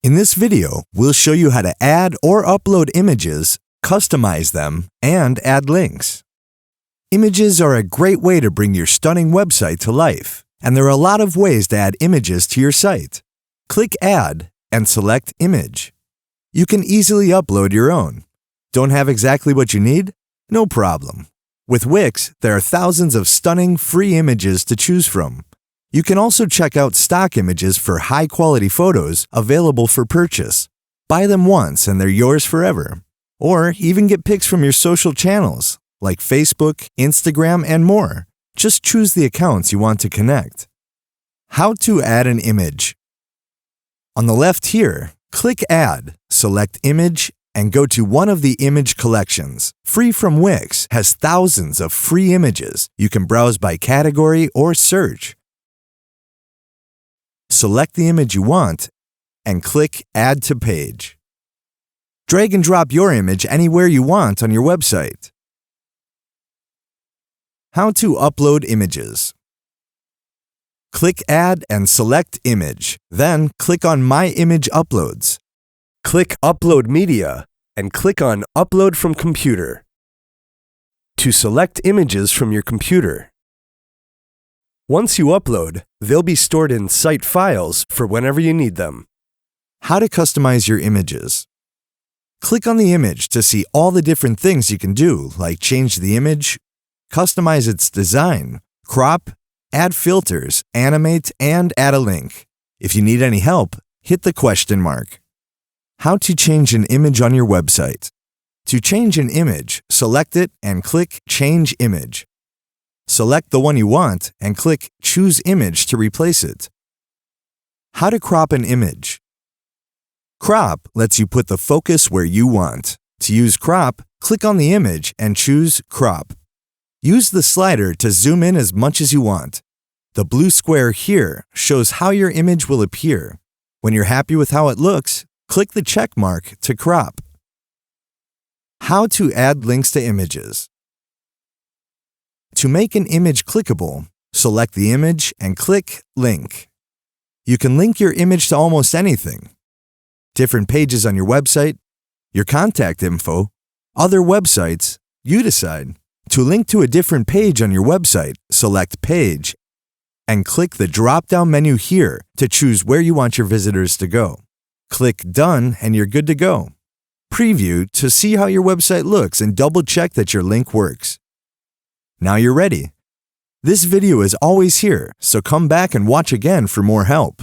In this video, we'll show you how to add or upload images, customize them, and add links. Images are a great way to bring your stunning website to life, and there are a lot of ways to add images to your site. Click Add and select Image. You can easily upload your own. Don't have exactly what you need? No problem. With Wix, there are thousands of stunning free images to choose from. You can also check out stock images for high-quality photos available for purchase. Buy them once and they're yours forever. Or even get pics from your social channels, like Facebook, Instagram, and more. Just choose the accounts you want to connect. How to add an image. On the left here, click Add, select Image, and go to one of the image collections. Free from Wix has thousands of free images. You can browse by category or search. Select the image you want and click Add to Page. Drag and drop your image anywhere you want on your website. How to upload images. Click Add and select Image. Then click on My Image Uploads. Click Upload Media and click on Upload from Computer. To select images from your computer. Once you upload, they'll be stored in Site Files for whenever you need them. How to customize your images. Click on the image to see all the different things you can do, like change the image, customize its design, crop, add filters, animate, and add a link. If you need any help, hit the question mark. How to change an image on your website. To change an image, select it and click Change Image. Select the one you want and click Choose Image to replace it. How to crop an image. Crop lets you put the focus where you want. To use crop, click on the image and choose Crop. Use the slider to zoom in as much as you want. The blue square here shows how your image will appear. When you're happy with how it looks, click the check mark to crop. How to add links to images. To make an image clickable, select the image and click Link. You can link your image to almost anything. Different pages on your website, your contact info, other websites, you decide. To link to a different page on your website, select Page and click the drop-down menu here to choose where you want your visitors to go. Click Done and you're good to go. Preview to see how your website looks and double-check that your link works. Now you're ready. This video is always here, so come back and watch again for more help.